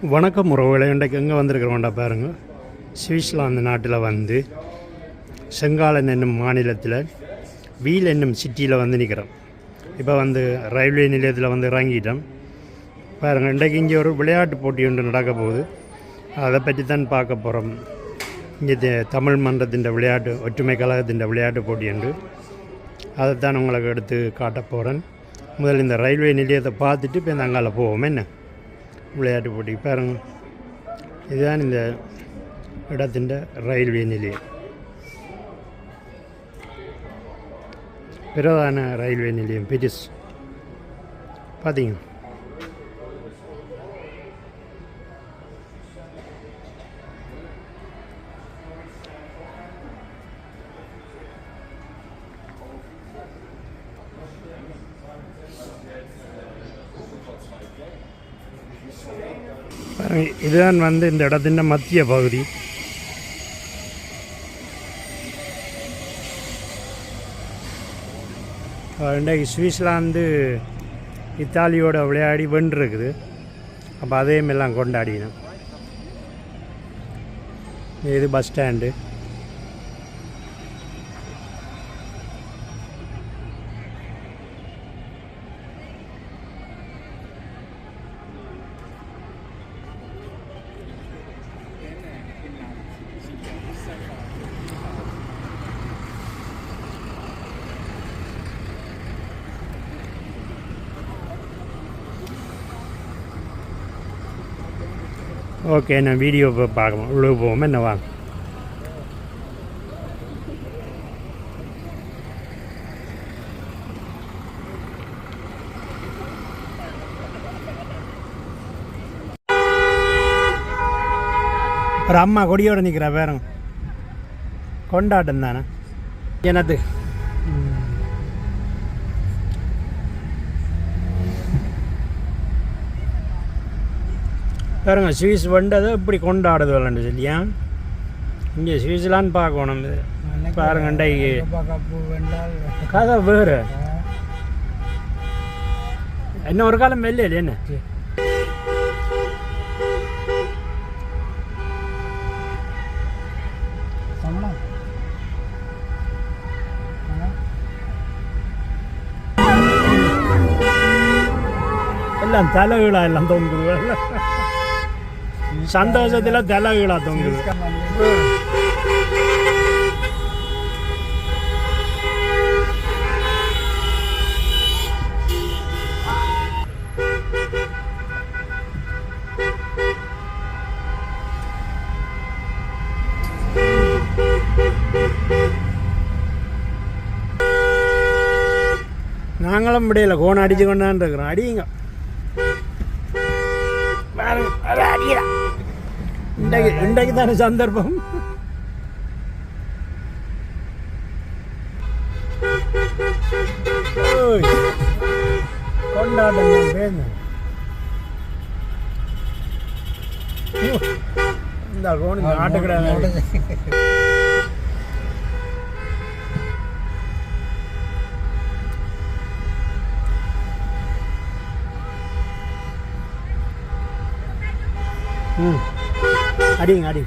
வணக்கம் உறவுகளை. இன்றைக்கு எங்கே வந்திருக்கிறோம்டா பாருங்க. சுவிட்சர்லாந்து நாட்டில் வந்து செங்காலன் என்னும் மாநிலத்தில் வீல் என்னும் சிட்டியில் வந்து நிற்கிறோம். இப்போ வந்து ரயில்வே நிலையத்தில் வந்து இறங்கிட்டோம் பாருங்கள். இன்றைக்கு இங்கே ஒரு விளையாட்டு போட்டி ஒன்று நடக்க போகுது. அதை பற்றி தான் பார்க்க போகிறோம். இங்கே தமிழ் மன்றத்தின் விளையாட்டு ஒற்றுமை கழகத்தின் விளையாட்டு போட்டி என்று அதைத்தான் உங்களுக்கு எடுத்து காட்ட போகிறேன். முதல் இந்த ரயில்வே நிலையத்தை பார்த்துட்டு இப்போ இந்த அங்கால போவோம். என்ன விளையாட்டு போட்டி பாருங்க. இதுதான் இந்த இடத்தின் ரயில்வே நிலையம், பிரதான ரயில்வே நிலையம் பெரிஸ் பார்த்தீங்க. இதுதான் வந்து இந்த இடத்தின் மத்திய பகுதி. இன்றைக்கு சுவிட்சர்லாந்து இத்தாலியோட விளையாடி வென்றிருக்குது. அப்போ அதையும் எல்லாம் கொண்டாடினோம். இது பஸ் ஸ்டாண்டு. ஓகே, நான் வீடியோ பார்க்கணும். உள்ளே போவோம். என்ன வாங்க. ஒரு அம்மா கொடியோடு நிற்கிறா பேரும். கொண்டாட்டம் தானே எனது. பாருங்க, சுவிஸ் வண்டதை இப்படி கொண்டாடுது விளாண்டு சொல்லியா. இங்கே சுவிஸ்லான்னு பார்க்கணும். பாருங்க, இன்றைக்கு கதை வேறு. என்ன ஒரு காலம் வெளியே இல்லை என்ன எல்லாம் தலைகீழா எல்லாம் தொங்குது. சந்தோஷத்தில் தலைகீழா தொங்குது. நாங்களும் முடியல, கோணம் அடிச்சு கொண்டான்னு இருக்கிறோம். அடியுங்க. இன்றைக்கு தானே சந்தர்ப்பம். கொண்டாட்டம் இந்த கோணம் நாட்டு கிடையாது. அடிங்க அடி.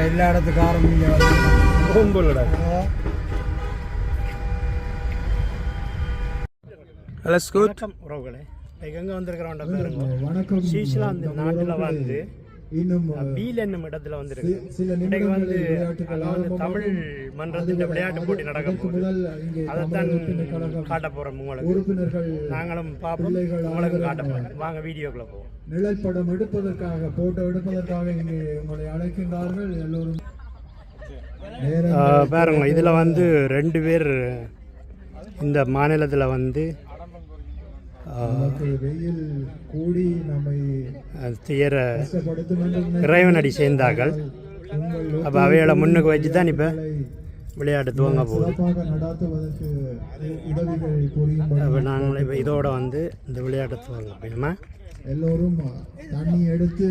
எல்லா இடத்துக்கு ஆரம்பிங்க. உறவுகளே, எங்கே வந்திருக்கிறோம். சுவிட்சர்லாந்து நாட்டில் வந்து வீல் என்னும் இடத்துல வந்துருக்கு. இன்றைக்கு வந்து தமிழ் மன்றத்தின் விளையாட்டு போட்டி நடக்க போகுது. அதைத்தான் காட்ட போகிறோம் உங்களுக்கு. நாங்களும் பார்ப்போம், உங்களுக்கு காட்ட போகிறோம். வாங்க வீடியோக்குள்ள போவோம். நிழற்படம் எடுப்பதற்காக, போட்டோ எடுப்பதற்காக இங்கே உங்களை அழைக்கின்றார்கள் எல்லோரும். பாருங்க, இதில் வந்து 2 பேர் இந்த மாநிலத்தில் வந்து வெயில் கூடி நம்மை இறைவனடி சேர்ந்தார்கள். அப்போ அவைகளை முன்னுக்கு வச்சு தான் இப்போ விளையாட்டு துவங்க போகுது. அப்போ நாங்கள் இப்போ இதோட வந்து இந்த விளையாட்டு துவங்க போயிடுமா. எல்லோரும் தண்ணி எடுத்து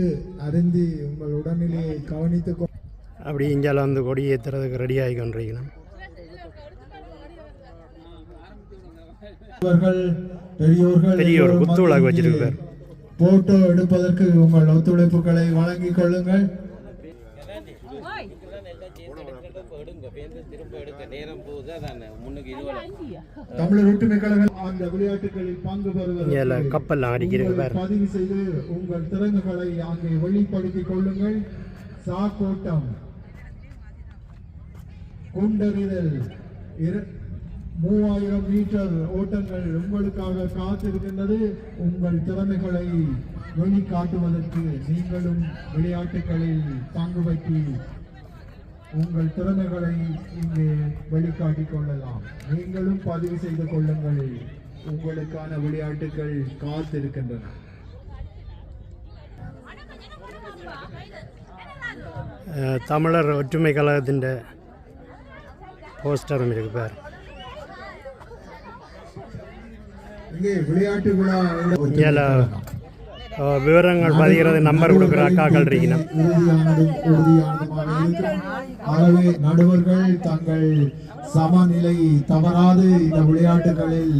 அருந்தி உங்கள் உடல்நிலையை கவனித்து அப்படி இஞ்சால வந்து கொடி ஏற்றுறதுக்கு ரெடி ஆகி கொண்டிருக்கணும். பெரியோர்கள் பெரியோர் எல்லோரும் குத்து விளக்கு வந்து வச்சிருக்கார். போட்டோ எடுப்பதற்கு உங்கள் ஒத்துழைப்புகளை வழங்கிக் கொள்ளுங்கள். தமிழர் ஒற்றுமை கழகம் அந்த விளையாட்டுகளில் பங்கு இங்கே கப்பல்லாம் அடிக்கிறது பெறுவதற்கு பாரு. பதிவு செய்து உங்கள் திறமைகளை அங்கே வெளிப்படுத்திக் கொள்ளுங்கள். சாக்கோட்டம், குண்டறிதல், 3000 மீட்டர் ஓட்டங்கள் உங்களுக்காக காத்திருக்கின்றது. உங்கள் திறமைகளை வெளிக்காட்டுவதற்கு நீங்களும் விளையாட்டுகளில் பங்கு பற்றி உங்கள் திறமைகளை இங்கே வெளிக்காட்டிக் கொள்ளலாம். நீங்களும் பதிவு செய்து கொள்ளுங்கள். உங்களுக்கான விளையாட்டுகள் காத்திருக்கின்றன. தமிழர் ஒற்றுமை கழகத்தின் போஸ்டரும் இருக்கு பாரு. இங்கே விளையாட்டு விழா இங்கே விவரங்கள் பதிகிறது நம்பர் கொடுக்குற அக்காக்கள் இருக்கணும். உறுதியானதுமாக இருக்கும். ஆகவே நடுவர்கள் தங்கள் சமநிலை தவறாது இந்த விளையாட்டுகளில்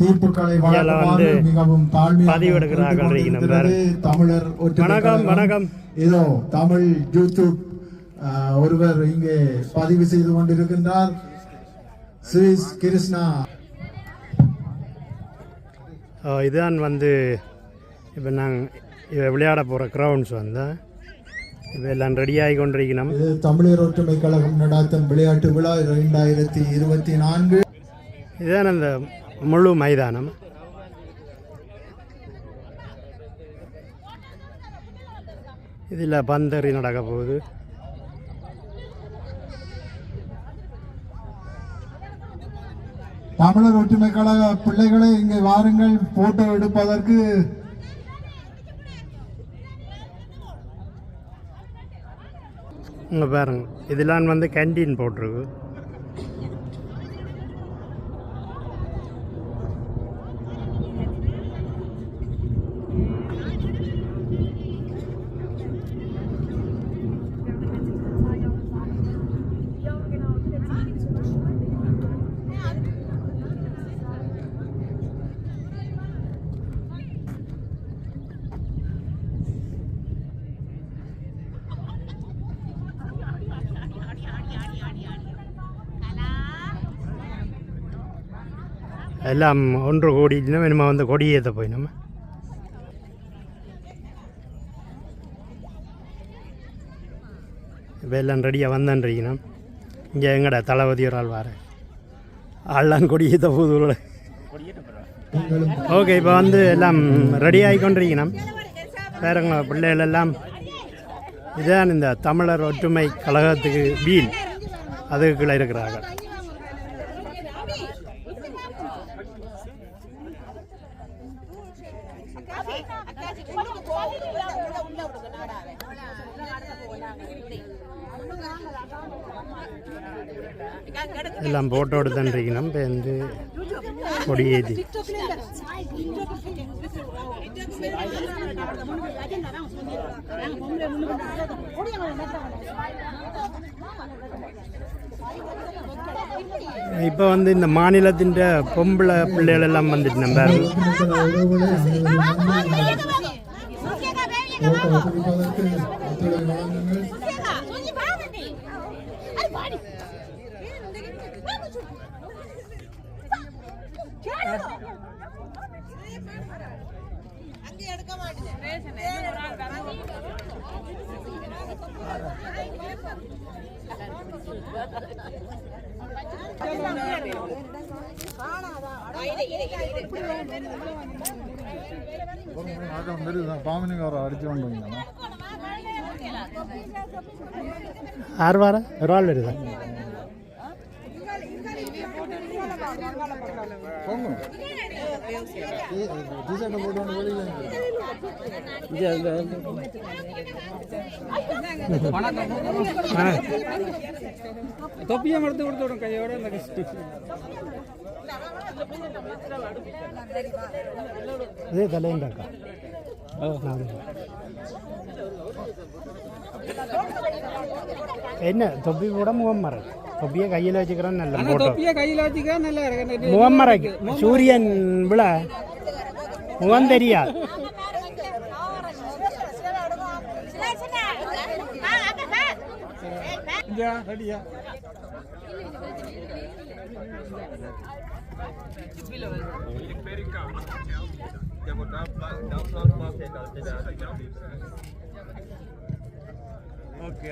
தீர்ப்புகளை வழங்குமாறு மிகவும் பதிவெடுக்கிறார்கள் தாழ்மையாக தமிழர் வணக்கம் வணக்கம். இதோ தமிழ் யூடியூப் ஒருவர் இங்கே பதிவு செய்து கொண்டிருக்கின்றார். சுவிஸ் கிருஷ்ணா. இதுதான் வந்து இப்போ நாங்கள் விளையாட போகிற கிரவுண்ட்ஸ் வந்து இப்போ எல்லாம் ரெடியாகி கொண்டிருக்கணும். இது தமிழர் ஒற்றுமை கழகம் நடாத்தும் விளையாட்டு விழா 2024. இதுதான் அந்த முழு மைதானம். இதில் பந்தறி நடக்க போகுது. தமிழர் ஒற்றுமை கழக பிள்ளைகளை இங்கே வாருங்கள் போட்டோ எடுப்பதற்கு. இங்கே பாருங்க, இதெல்லாம் வந்து கேண்டீன் போட்டிருக்கு. எல்லாம் 1 கோடி நம்ம வந்து கொடியேற்ற போய் நம்ம இப்போ எல்லாம் ரெடியாக வந்தன்றிக்கணும். இங்கே எங்கடா தளபதி ஒரு ஆள் வார ஆள்லாம் கொடியேற்ற போகுது. ஓகே, இப்போ வந்து எல்லாம் ரெடி ஆகி கொண்டிருக்கணும். வேறுங்க பிள்ளைகள் எல்லாம் இதுதான் இந்த தமிழர் ஒற்றுமை கழகத்துக்கு வீல் அதுக்குள்ளே இருக்கிறார்கள். எல்லாம் போட்டோ எடுத்துருக்கணும். இப்போ வந்து கொடியேற்றி இப்போ வந்து இந்த மாநிலத்தின் பொம்பளை பிள்ளைகள் எல்லாம் வந்துட்டு நம்ம ஆறு வாரம் ஒரு ஆள் வருதா? தொப்பியை மறுத்து கொடுத்து விடும் கையோட இதே தலையண்டாக்கா. என்ன தொப்பி கூட முகம் மரம் தொப்பியை கையில் வச்சுக்கிறோம் நல்ல ஆனா போட்டோ தொப்பியை கையில வச்சுக்க நல்லா இருக்கு முகமறைக்கு சூரியன் விழ முகம் தெரியாது ரெடியா ஓகே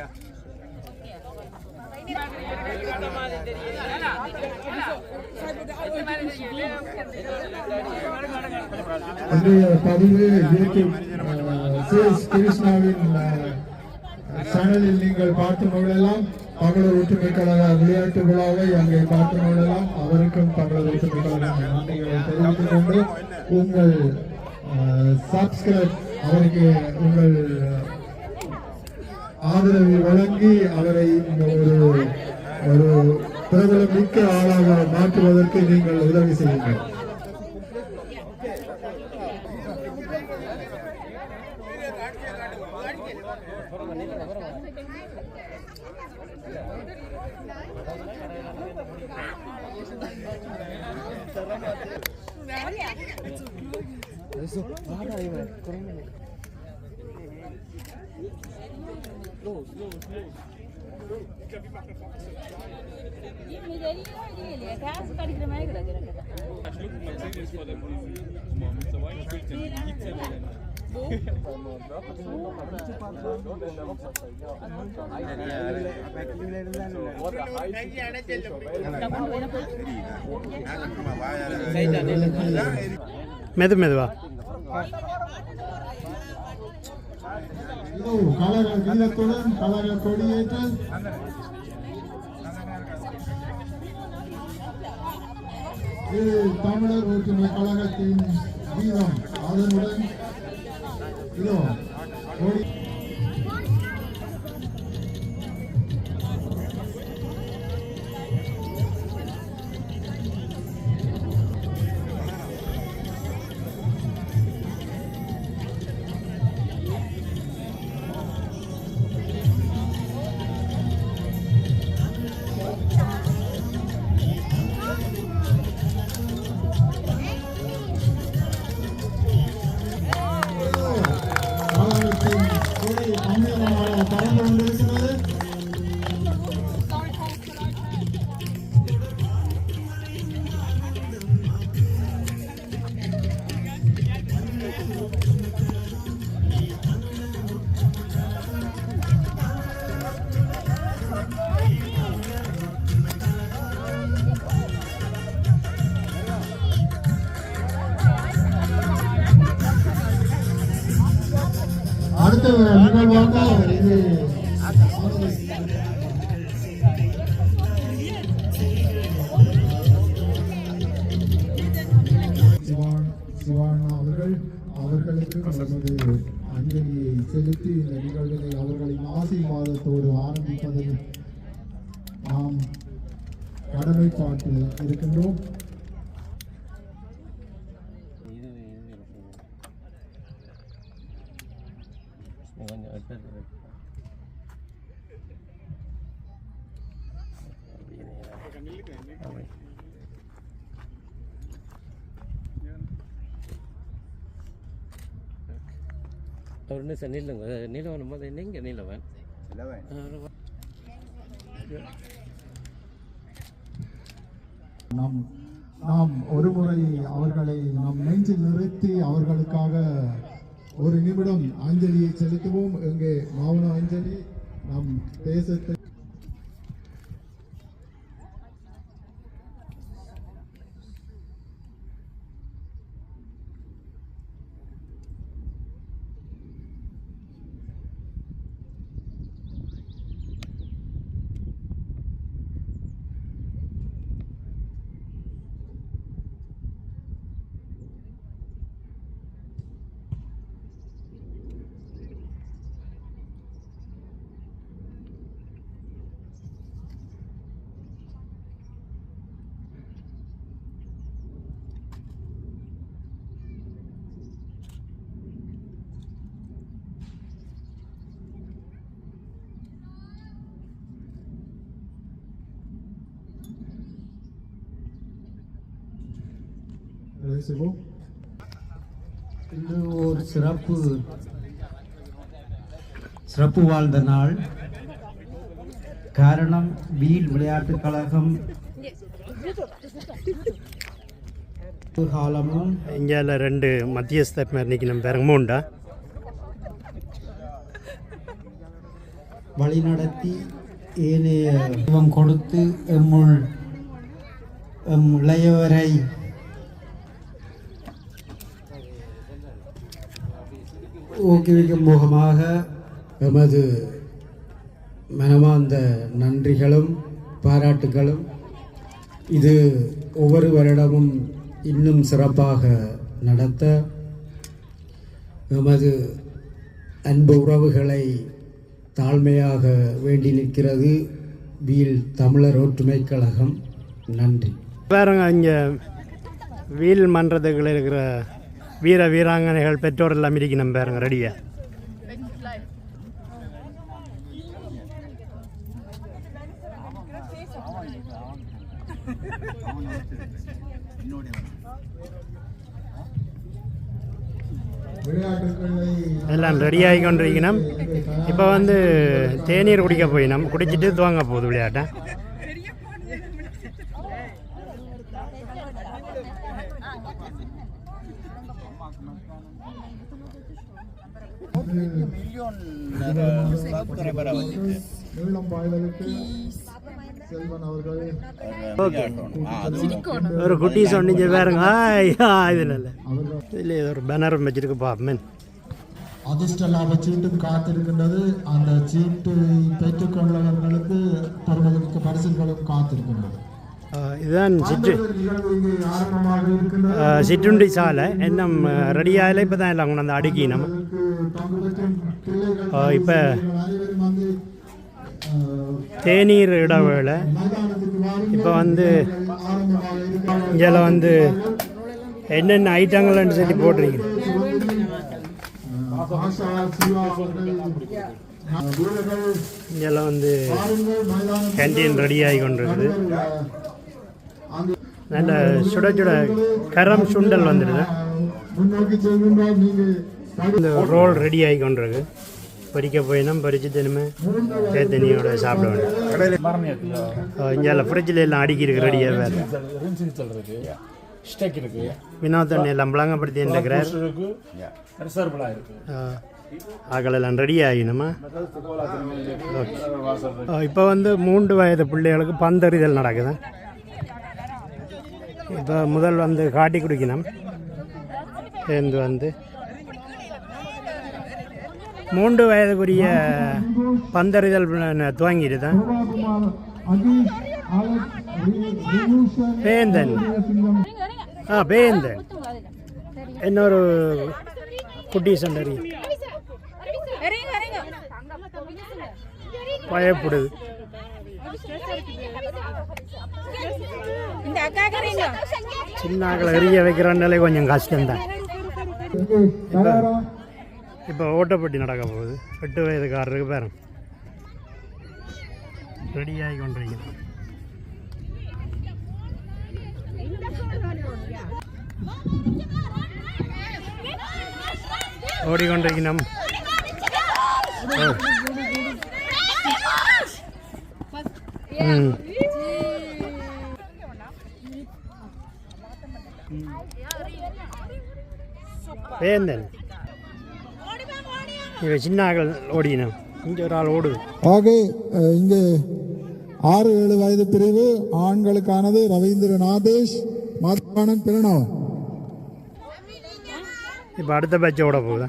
இன்றைய பதிவு யூடியூப் கிருஷ்ணாவின் சேனலில் நீங்கள் பார்த்து கொள்ளலாம். தமிழர் ஒற்றுமை கழக விளையாட்டு விழாவை அங்கே பார்த்து கொள்ளலாம். அவருக்கும் தமிழர் ஒற்றுமை கழக நன்றிகளை தெரிவித்துக் கொண்டு உங்கள் சப்ஸ்கிரைப் அவருக்கு உங்கள் ஆதரவை வழங்கி அவரை ஒரு பிரபலமிக்க ஆளாக மாற்றுவதற்கு நீங்கள் உதவி செய்யுங்கள். மெதுவா கழக கீதத்துடன் கழக கொடியேற்றல் இது தமிழர் ஒற்றுமை கழகத்தின் கீதம். அதனுடன் இதோ கொடி பறந்து கொண்டிருக்கிறது. அடுத்த நிகழ்வாக இது சிவானா அவர்களுக்கு நமது அஞ்சலியை செலுத்தி இந்த நிகழ்வினை அவர்களின் ஆசீர்வாதத்தோடு ஆரம்பிப்பதில் நாம் கடமைப்பாட்டில் இருக்கின்றோம். அவருன்னு சார் நில்லுங்க நிலவன் போது எங்கே நிலவன் நாம் ஒருமுறை அவர்களை நம் நெஞ்சில் நிறுத்தி அவர்களுக்காக ஒரு நிமிடம் அஞ்சலியை செலுத்துவோம். எங்கே மௌன அஞ்சலி நம் தேசத்தை செய்வோம். இது ஒரு சிறப்பு வாழ்ந்த நாள். காரணம் வீல் விளையாட்டுக் கழகம் காலமும் இந்தியாவில் 2 மத்தியஸ்த மாதிரி நிற்கணும் பாருங்க. 3 வழிநடத்தி ஏனைய கொடுத்து எம் இளையவரை ஊக்குவிக்கும் முகமாக எமது மனமார்ந்த நன்றிகளும் பாராட்டுகளும். இது ஒவ்வொரு வருடமும் இன்னும் சிறப்பாக நடத்த எமது அன்பு உறவுகளை தாழ்மையாக வேண்டி நிற்கிறது வீல் தமிழர் ஒற்றுமை கழகம். நன்றி. பாருங்க, இங்கே வீல் மன்றத்துக்குள்ள இருக்கிற வீராங்கனைகள் பெற்றோர் எல்லாம் இருக்கணும் பாருங்க ரெடியா. எல்லாம் ரெடியாகி கொண்டிருக்கணும். இப்போ வந்து தேநீர் குடிக்க போயினோம், குடிச்சிட்டு துவங்க போகுது விளையாட்டை. ஒரு குட்டி சொன்னீங்க பாருங்க. இதில் இல்லை ஒரு பேனர் வச்சிருக்கு பாப்பேன். அதிர்ஷ்ட லாப சீட்டும் காத்திருக்கின்றது. அந்த சீட்டு பெற்றுக்கொள்ளவர்களுக்கு பெறுவதற்கு பரிசுகளும் காத்திருக்கின்றது. இதுதான் சிற்றுண்டி சாலை இன்னும் ரெடியாகல. இப்போ தான் எல்லாம் கொண்டு அடுக்கி நம்ம இப்போ தேநீர் இடவேளை. இப்போ வந்து இதில் வந்து என்னென்ன ஐட்டங்கள்னு சொல்லி போட்டிருக்கீங்க. இதில் வந்து கேன்டீன் ரெடியாகி கொண்டிருக்குது. நல்ல சுட சுட கரம் சுண்டல் வந்துடுது. இந்த ரோல் ரெடி ஆகி கொண்டிருக்கு. பறிக்க போயினோம், பறித்து தினமே தேத்தனியோட சாப்பிட வேண்டும். இங்கே ஃப்ரிட்ஜில் எல்லாம் அடுக்கிருக்கு ரெடியாக. வேறு வினோதன் எல்லாம் பழங்கப்படுத்தி இருக்கிறார். ஆக்களெல்லாம் ரெடி ஆகினோமா. இப்போ வந்து 3 வயது பிள்ளைகளுக்கு பந்தறிதல் நடக்குது. இப்போ முதல் வந்து காட்டி குடிக்கணும். சேர்ந்து வந்து 3 வயதுக்குரிய பந்தறிதல் துவங்கிடுதான். பேந்தன் பேந்தன் இன்னொரு குட்டி சண்டரி பயப்படுது. சின்ன ஆக்களை எரிய வைக்கிறனாலே கொஞ்சம் கஷ்டம்தான். இப்போ ஓட்டப்பட்டி நடக்க போகுது. 8 வயதுக்காரருக்கு பேரும் ரெடியாகி கொண்டிருக்கிறோம். ஓடிக்கொண்டிருக்கணும். வேந்தன் இவன் சின்ன ஆக்கள் ஓடினோம். இங்கே ஒரு ஆள் ஓடுது. ஆக இங்கே 6-7 வயது பிரிவு ஆண்களுக்கானது ரவீந்திர நாதேஷ், மாதவானன் பிரணவ். இப்போ அடுத்த பேட்ச் ஓட போகுது.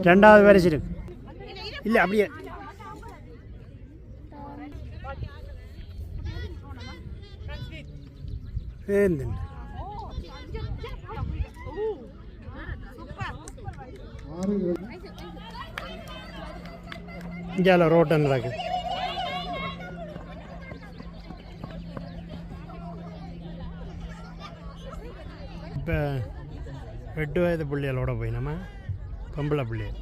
ரெண்டாவது வரைச்சிருக்கு. இல்லை அப்படியே ఏంది ఇంకేలా రోడ్ అన్నదాకా இப்போ 8 வயது பிள்ளைகளோட போயினோமா பொம்பளை பிள்ளைகள்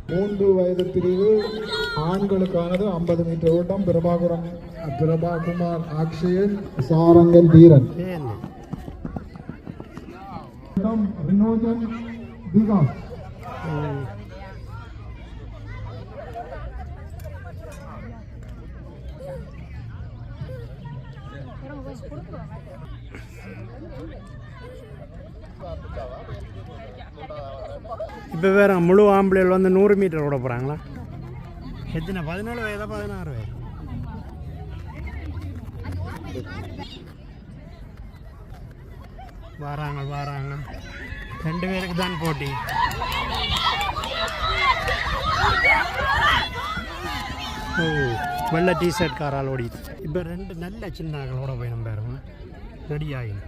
3 வயது பிரிவு ஆண்களுக்கானது 50 மீட்டர் ஓட்டம் பிரபாகுமார் அக்ஷயன் சாரங்கன் தீரன் ఏంది ரினோஜன் விகாஸ் இப்போ வேறு முழு ஆம்பளைகள் வந்து 100 மீட்டர் ஓட போகிறாங்களா எத்தனை 17 வயதா 16 வயது வராங்க 2 பேருக்கு தான் போட்டி ஓ வெள்ளை டிஷர்ட் காரால் ஓடிது இப்போ 2 நல்ல சின்னகளோட போய் நம்ம பாருங்க ரெடி ஆகிடும்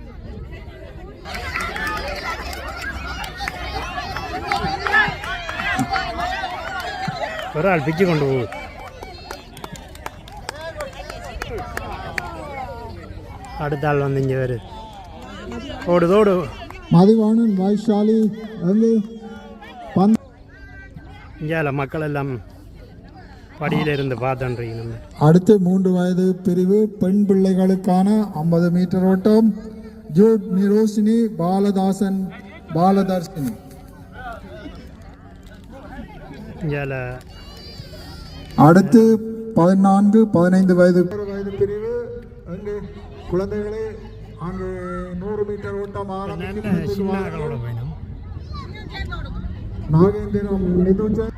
ஒரு ஆள் பிச்சு கொண்டு போகுது அடுத்த ஆள் வந்து இங்கே வருது ஓடு மதிவாணன் வைஷாலி வந்து இங்கே மக்கள் எல்லாம் படியில் இருந்து பார்த்துன்றீங்க நம்ம அடுத்து 3 வயது பிரிவு பெண் பிள்ளைகளுக்கான 50 மீட்டர் ஓட்டம் ஜூட் நிரோஷினி பாலதர்ஷினி இங்கே அடுத்து 14-15 வயது பிரிவு அங்கு குழந்தைகளே அங்கு 100 மீட்டர் ஓட்டம் சின்னகளோட போயிடும் நாகேந்திரம் நிதுஜன்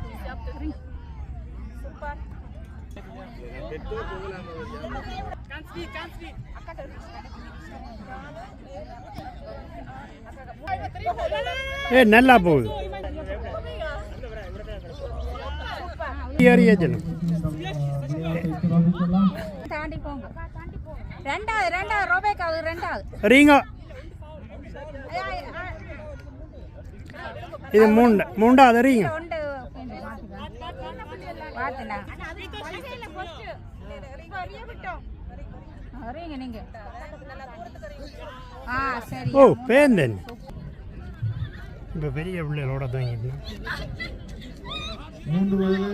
நல்லா போகுது தாண்டி போங்க ரெண்டாவது ரோபேக்காவது ரெண்டாவது ரீங்கோ இது மூண்டாவது ரீங்க உண்டு பார்த்துனா வரீங்க நீங்க சரி ஓ பேந்தன் இப்போ பெரிய பிள்ளைகளோட தாங்கிட்டு 3 வயது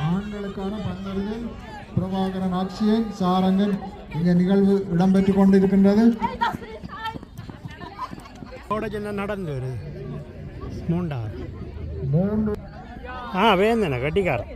ஆண்களுக்கான பந்தவிகள் பிரபாகரன் அக்ஷயன் சாரங்கன் இந்த நிகழ்வு இடம்பெற்றுக் கொண்டிருக்கின்றது சின்ன நடந்து வருது மூண்டாவது 3 வேந்தன கட்டிக்காரன்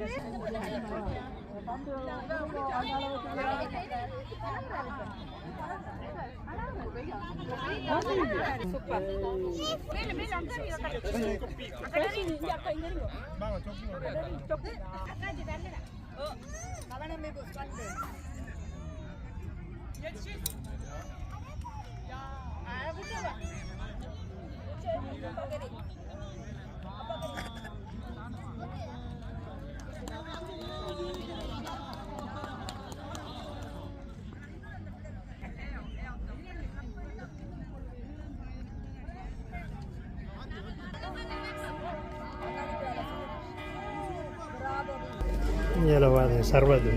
சர்பத்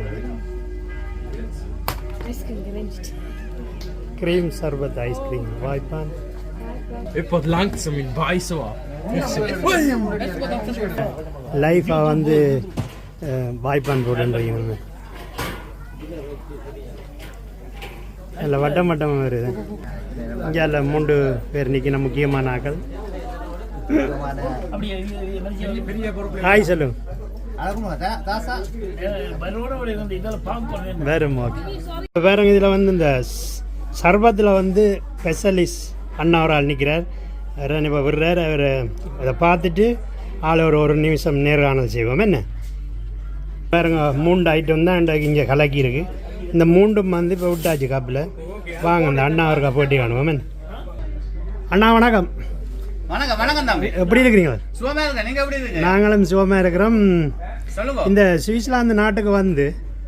கிரீம் சர்பத் ஐஸ்கிரீம் வாய்ப்பான் Uppåt långt som min bajs var. லைஃபாக வந்து வாய்ப்பான் போட்டுன்றீங்க இல்லை வட்டம் வருது இங்கே இல்லை 3 பேர் நிற்கின முக்கியமான ஆக்கள் ஹாய் சொல்லுங்க வேறங்க இதில் வந்து இந்த சர்பத்தில் வந்து ஸ்பெஷலிஸ்ட் அண்ணா ஒரு ஆள் நிற்கிறார் இப்போ விடுறார் அவர் அதை பார்த்துட்டு ஆள் ஒரு நிமிஷம் நேர்காணல் செய்வோம் என்ன வேறுங்க 3 ஐட்டம் தான் இங்கே கலக்கி இருக்கு இந்த 3 வந்து இப்போ விட்டாச்சு கப்பில் வாங்க இந்த அண்ணா அவருக்கா போட்டி காணுவோம் என்ன அண்ணா வணக்கம் வணக்கம் வணக்கம் தம்பி எப்படி இருக்கிறீங்களா சுகமா இருக்க நீங்க எப்படி இருக்கீங்க நாங்களும் சுகமாக இருக்கிறோம் சொல்லுங்க. இந்த சுவிட்சர்லாந்து நாட்டுக்கு வந்து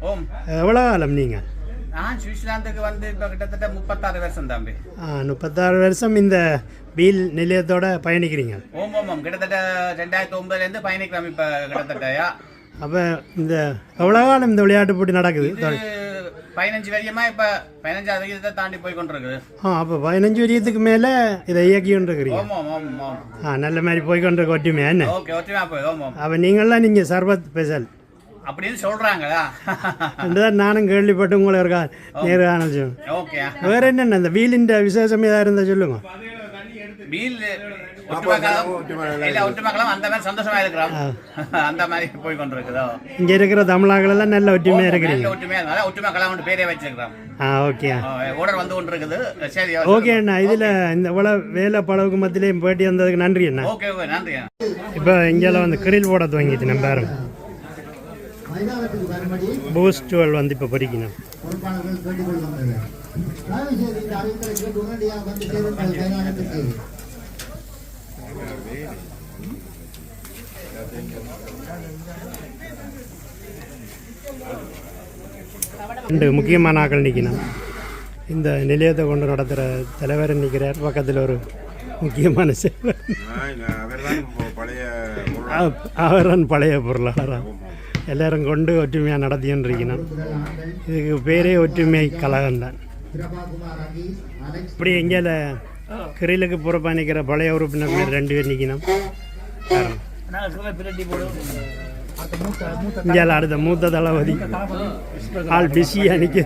ஓம் எவ்வளோ காலம் நீங்கள்? நான் சுவிட்சர்லாந்துக்கு வந்து இப்போ கிட்டத்தட்ட 36 வருஷம் தம்பி. 36 வருஷம் இந்த வீல் நிலையத்தோட பயணிக்கிறீங்க. ஓம் கிட்டத்தட்ட 2009 பயணிக்கிறோம் இப்போ கிட்டத்தட்டயா. அப்போ இந்த எவ்வளோ காலம் இந்த விளையாட்டு போட்டி நடக்குது? 15 வருஷமா இப்போ 15 வருஷத்தை தாண்டி போய் கொண்டிருக்குது. அப்போ 15 வருஷத்துக்கு மேலே இதை இயக்கி கொண்டிருக்கிறீங்க. நல்ல மாதிரி போய் கொண்டிருக்க ஒற்றுமையா என்ன? ஓகே, ஒற்றுமையா போய். அப்போ நீங்கள்லாம் நீங்கள் சர்பத் ஸ்பெஷல் அப்படின்னு சொல்றாங்களா? தான் நானும் கேள்விப்பட்டு உங்களை இருக்கா நேரான. ஓகே, வேற என்னென்ன இந்த வீலின் விசேஷம் ஏதாவது இருந்தால் சொல்லுங்க. வீல் ஒற்றுமைக்கலாம் அந்த மாதிரி சந்தோஷமா இருக்கிறோம். அந்த மாதிரி போய் கொண்டிருக்குதோ. இங்க இருக்கிற தமிழர்கள் எல்லாம் நல்ல ஒற்றுமையா இருக்கிறீங்க. ஒற்றுமை கலாம் பேரே வச்சிருக்கிறோம். ஓகே, ஓடர் வந்து கொண்டிருக்குது. சரி, ஓகே அண்ணா. இதுல இந்த வேலை பழவுக்கு மத்தியிலையும் பேட்டி வந்ததுக்கு நன்றி அண்ணா. ஓகே, நன்றி. இப்போ இங்கெல்லாம் வந்து கிரில் போட துவங்கிட்டு நம்ம பாருங்க. பூஸ்டுவல் வந்து இப்போ பொறிக்கணும். ரெண்டு முக்கியமான ஆக்கள் நிற்கணும். இந்த நிலையத்தை கொண்டு நடத்துகிற தலைவர் நிற்கிறார். பக்கத்தில் ஒரு முக்கியமான சேவர், அவர்தான் பழைய பொருளாளர். எல்லாரும் கொண்டு ஒற்றுமையாக நடத்தின்னு இருக்கணும். இதுக்கு பேரே ஒற்றுமை கழகம் தான். இப்படி எங்கேயால கிரிலுக்கு பொறுப்பாக நிற்கிற பழைய உறுப்பினர் 2 பேர் நிற்கணும். இந்தியாவில் அடுத்த மூத்த தளபதி ஆள் பிஸியாக நிற்க.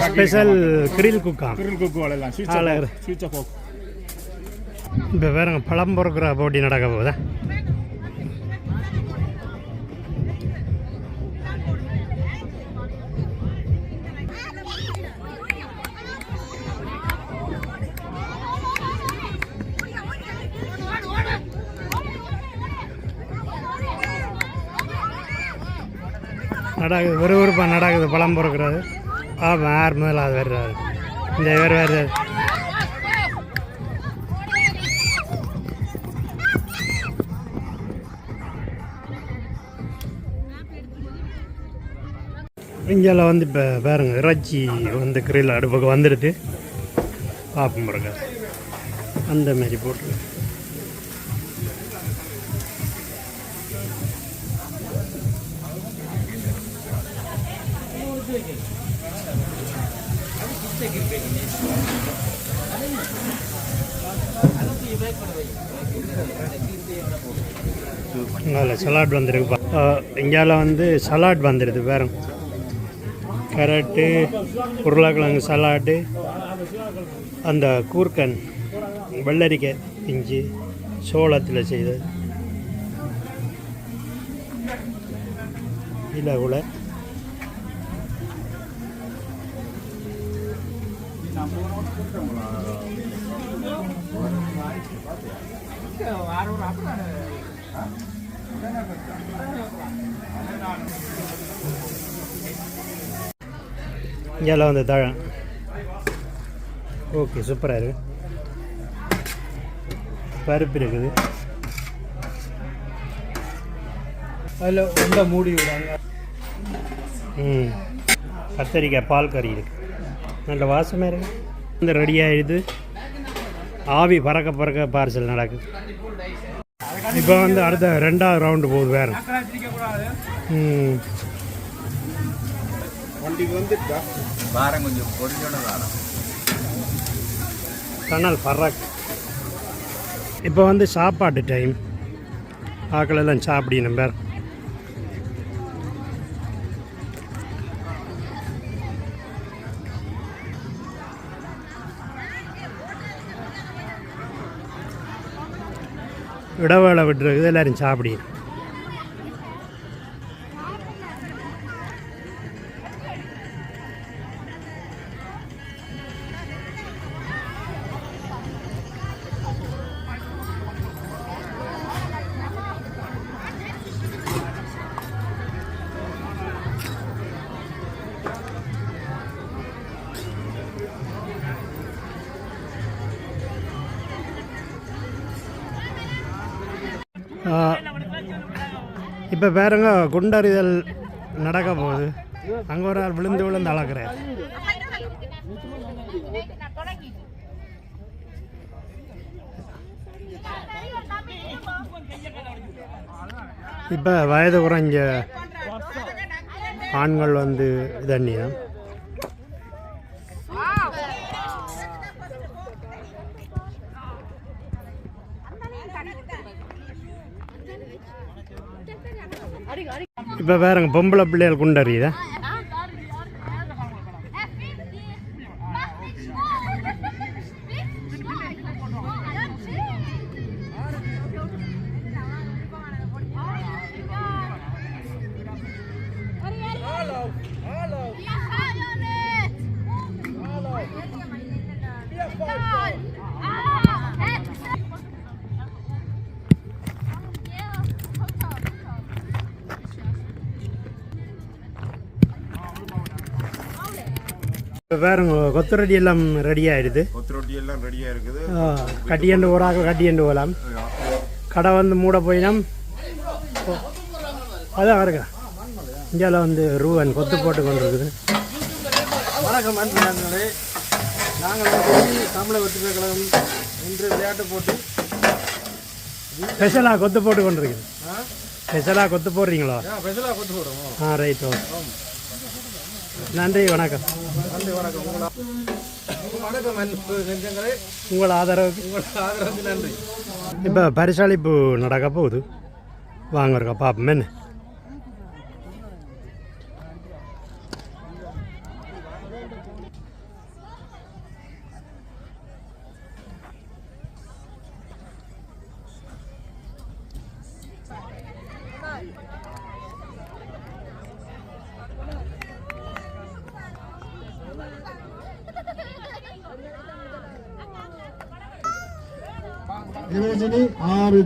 ஸ்பெஷல் கிரில் குக்கா இப்போ வேறங்க பழம் பொறுக்கிற போட்டி நடக்க போகுதா? நடக்குது, விறுவிறுப்பாக நடக்குது பழம் பொறுக்கிறது. பார்ப்போம் யார் முதல்ல அது வர்றாரு. இந்த வேறு இங்கெல்லாம் வந்து இப்போ பாருங்க இறைச்சி வந்து கிரில் அடுப்புக்கு வந்துடுது. பார்ப்போம் பாருங்க அந்த மாதிரி போட்டு. இங்கே சலாட் வந்துருக்கு. இங்கேயால வந்து சலாட் வந்துடுது. வேறு கேரட்டு, உருளைக்கிழங்கு சலாட்டு, அந்த கூர்க்கன், வெள்ளரிக்காய் பிஞ்சு, சோளத்தில் செய்தது, இல்லை கூட இங்கெல்லாம் வந்து தழம். ஓகே, சூப்பராக இருக்குது. பருப்பு இருக்குது. அதில் ரொம்ப மூடி விடாங்க. கத்தரிக்காய் பால் கறி இருக்குது. நல்ல வாசமாக இருக்குது. இந்த ரெடியாகிடுது. ஆவி பறக்க பறக்க பார்சல் நடக்குது. இப்போ வந்து அடுத்த 2வது ரவுண்டு போகுது. வேறு கனல் பறக். இப்போ வந்து சாப்பாட்டு டைம். ஆக்கள் எல்லாம் சாப்பிடணும். பேர் இடவேளை விட்டுருக்குது. எல்லோரும் சாப்பிடணும். இப்போ பாருங்க குண்டறிதல் நடக்க போகுது. அங்கே ஒரு ஆள் விழுந்து விழுந்து அளக்குறார். இப்போ வயது குறைஞ்ச ஆண்கள் வந்து இதண்ணியா இப்போ வேறங்க பொம்பளை பிள்ளைகள் குண்டறியுதா? இப்போ வேறுங்க கொத்தரடி எல்லாம் ரெடி ஆகிடுது. கொத்தரொட்டி எல்லாம் ரெடியாக இருக்குது. கட்டியண்டு ஓராக கட்டியண்டு போகலாம். கடை வந்து மூட போயினோம். அதான் இருக்க இந்தியாவில் வந்து ரூவன் கொத்து போட்டு கொண்டு இருக்குது. வணக்கம் நண்பர்களே, நாங்கள் தமிழக ஒற்றுமை கழகம் இன்று விளையாட்டு போட்டி ஸ்பெஷலாக கொத்து போட்டு கொண்டு இருக்குது. ஸ்பெஷலாக கொத்து போடுறீங்களா? ஸ்பெஷலாக கொத்து போடுறோம். Right, okay. நன்றி, வணக்கம். நன்றி, வணக்கம். வணக்கம் நெஞ்சங்களே, உங்கள் ஆதரவுக்கு நன்றி. இப்போ பரிசளிப்பு நடக்க போகுது. வாங்க இருக்கா பாப்போம் என்ன. நிரோஜினி 6.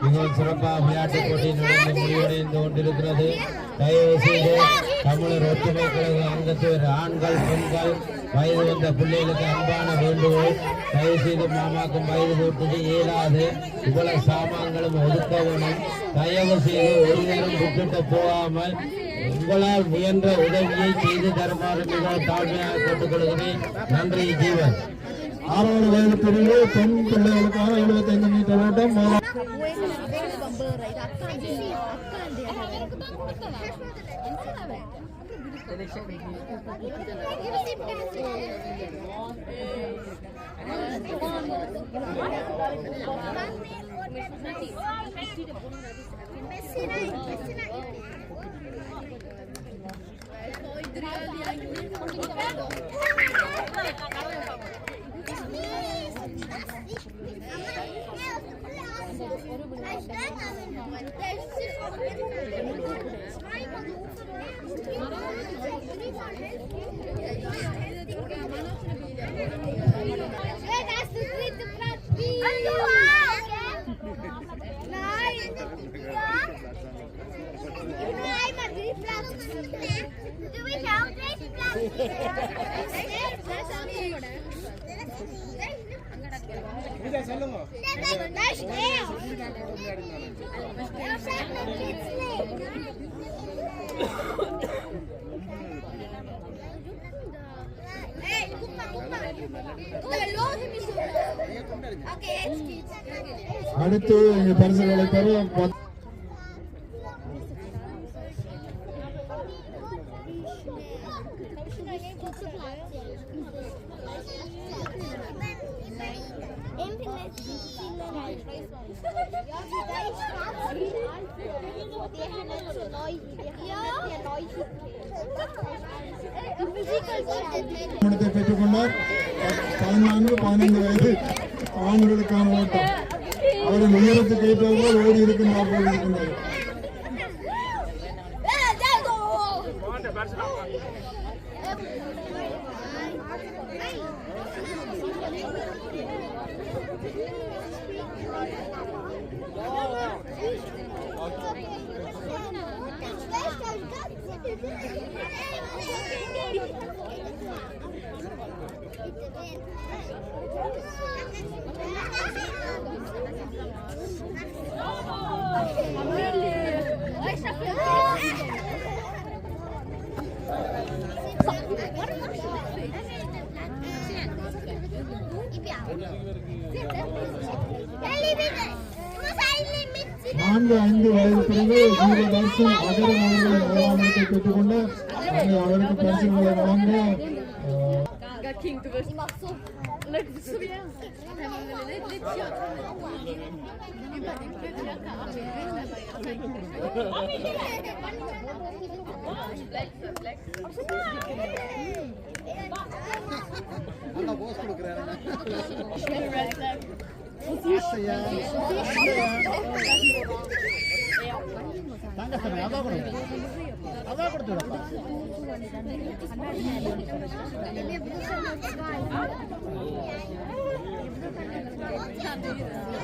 மிகவும் சிறப்பாக விளையாட்டுப் போட்டி நடந்து முடிவடைந்து கொண்டிருக்கிறது. தயவு செய்து தமிழர் ஒற்றுமை கழக அங்கத்தவர் ஆண்கள் பெண்கள் வயது வந்த பிள்ளைகளுக்கு அன்பான வேண்டுகோள். தயவு செய்து மாமாக்கும் வயது கூட்டது இயலாது. இவ்வளவு சாமான்களும் ஒதுக்க வேணும். தயவு செய்து ஒரு நேரம் விட்டுட்டு போகாமல் உங்களால் முயன்ற உதவியை செய்து தருமாறு மிகவும் தாழ்மையாக கேட்டுக்கொள்கிறேன். நன்றி. ஜீவன். 6வது வயது பிரிவு பெண் பிள்ளைகளுக்கான 75 மீட்டர் ஓட்டம். அடுத்து பரிசுகளை பெறும் பெற்றுக்கொண்டார் 14-15 வயது ஆண்களுக்கான ஓட்டம். அவரின் உயரத்துக்கு ஏற்றவர்கள் ஓடி இருக்கின்றார் போல் இருக்கின்றது. நான்கு 5 வயது பிறகு ஜீவதர்ஷன் அகரம் அவர்கள் முதலாமத்தை பெற்றுக்கொண்டு அவருக்கு பரிசுகளை வழங்க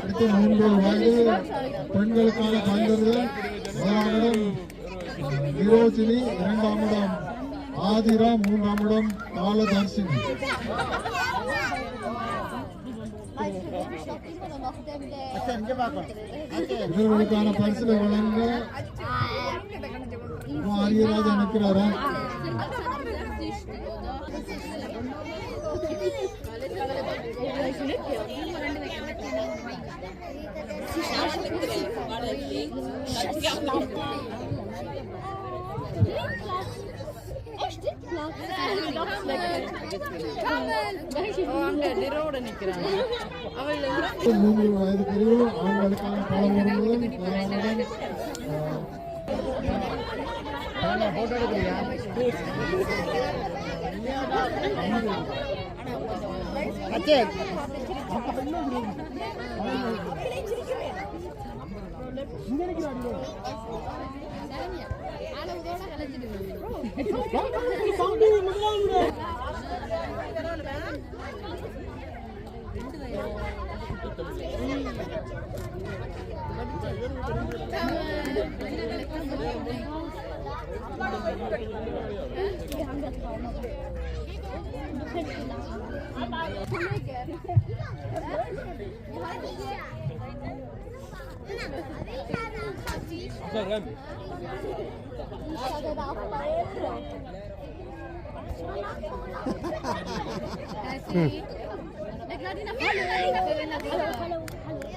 அடுத்த 3 வயது பெண்களுக்கான பந்தர்கள் முதலாமிடம் விரோசினி, 2ஆம் இடம் ஆதிரா, 3ஆம் இடம் காலதர்ஷினி. இவர்களுக்கான பரிசுகளை வழங்க ஆரியராஜா நிற்கிறாரா? மூன்று வயது பிரிவு ஆண்களுக்கான பலமுறைகளும்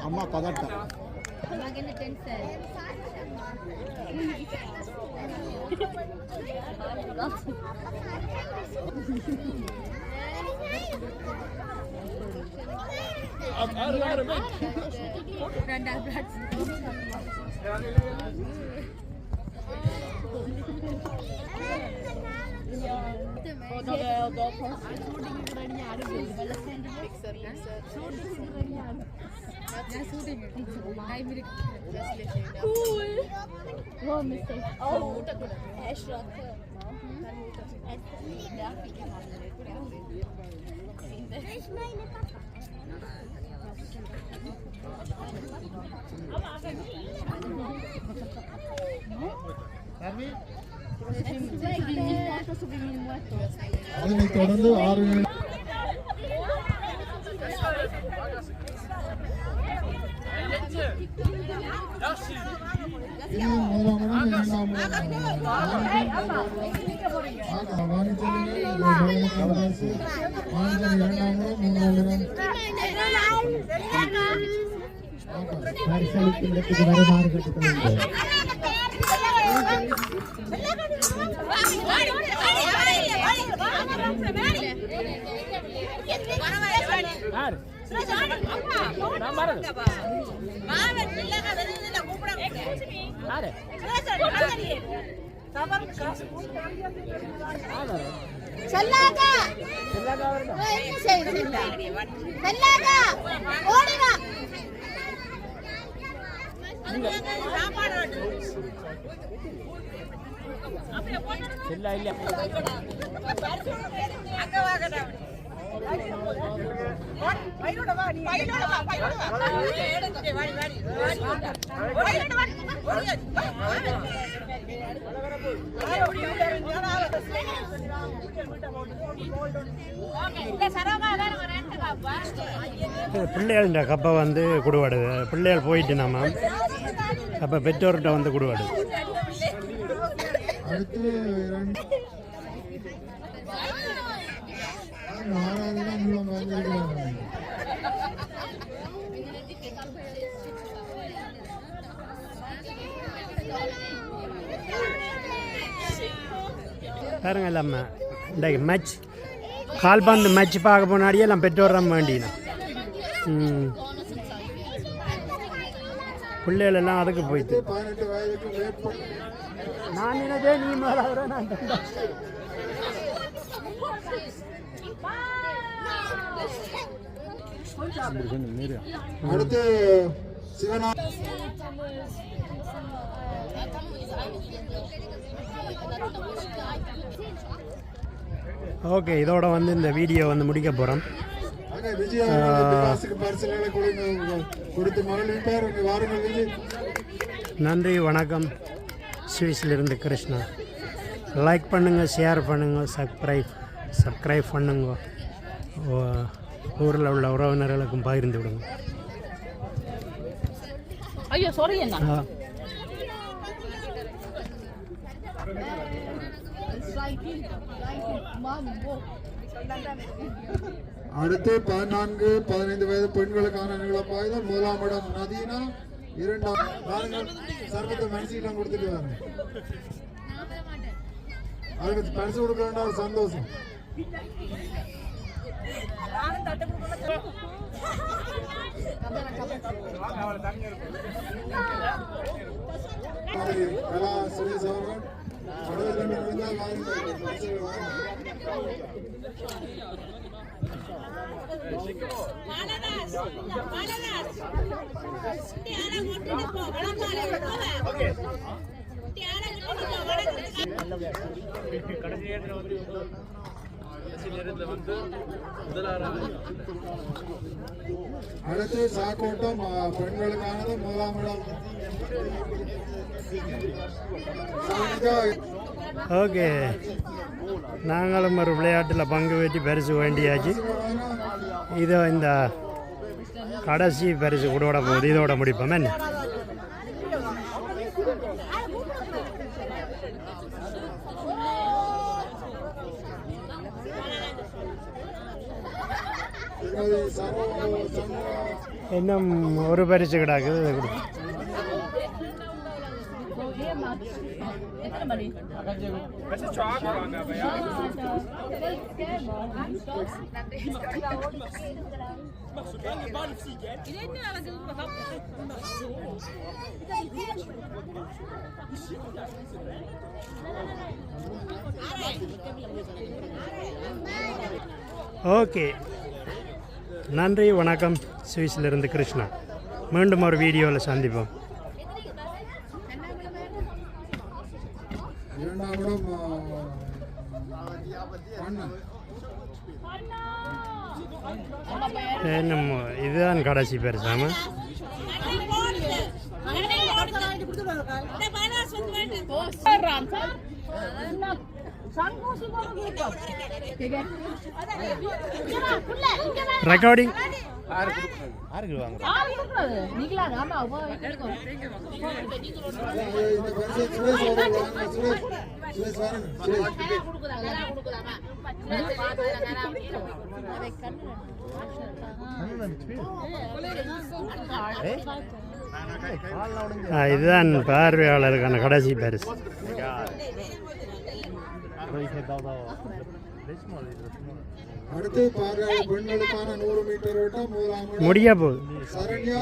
அம்மா பதட்டம் அதனைத் தொடர்ந்து 6 பரிசளிப்பிடத்துக்கு வருமாறு கேட்டுக்கொள்கிறேன். செல்லாதா என்ன செய்ய செல்லாதா ஓடி வா பிள்ளைகள கப்பை வந்து குடுவாடுது. பிள்ளைகள் போயிட்டு நம்ம அப்போ பெற்றோர்கிட்ட வந்து குடுவாடு. அடுத்து 6வது மூலம் வந்திருக்கிறாங்க. பாருங்க எல்லாமே இன்றைக்கு மேட்ச் கால்பந்து மேட்ச் பார்க்க போனாடியே எல்லாம் பெற்றோர் தான் வேண்டினா பிள்ளைகள் எல்லாம் அதுக்கு போயிட்டு 18 வயதுக்கு மேற்பட்ட நான் நினைச்சே நீ மேலே நான் அடுத்து சிவனா ஓகே, இதோட வந்து இந்த வீடியோ வந்து முடிக்க போகிறோம். நன்றி, வணக்கம். சுவிஸிலிருந்து கிருஷ்ணா. லைக் பண்ணுங்கள், ஷேர் பண்ணுங்கள், சப்ஸ்கிரைப் பண்ணுங்க. ஊரில் உள்ள உறவினர்களுக்கும் பகிர்ந்து விடுங்க. ஐயோ சாரி என்ன அடுத்து 14-15 வயது பெண்களுக்கான நிலப்பாயுதம். 1ஆம் இடம் நதீனா, 2ஆம் சர்வத்தை மனசிலாம் கொடுத்துட்டு வரேன். அதுக்கு பரிசு கொடுக்க வேண்டாம், ஒரு சந்தோஷம். கலா சுரேஷ் அவர்கள் அடுத்து சாக்கோட்டம் பெண்களுக்கானது. 1ஆம் இடம். ஓகே, நாங்களும் ஒரு விளையாட்டில் பங்கு பெற்றி பரிசு வேண்டியாச்சு. இதோ இந்த கடைசி பரிசு கூட போகுது. இதோட முடிப்போம். என்ன இன்னும் ஒரு பரிசு கிடாக்குது. அதை கொடு. ஓகே, நன்றி, வணக்கம். சுவிஸிலிருந்து கிருஷ்ணா. மீண்டும் ஒரு வீடியோவில் சந்திப்போம். 2ஆம் இடம் இன்னும் இதுதான் கடைசி பெருசாம. ரெக்கார்டிங் இதுதான் பார்வையாளருக்கான கடைசி பரிசு. அடுத்து பெண்களுக்கான 100 மீட்டர் ஓட்டம் முதலாம் இடம் முடிய போகுது சரண்யா